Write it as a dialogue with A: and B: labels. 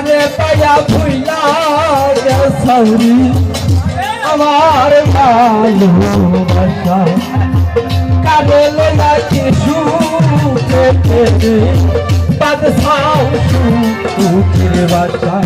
A: কারে পায়া ভুইলা গেছাউরি আমার ভালোবাসা কারে লইয়া কি সুখে পেরে বাদশাও সুখের বাসা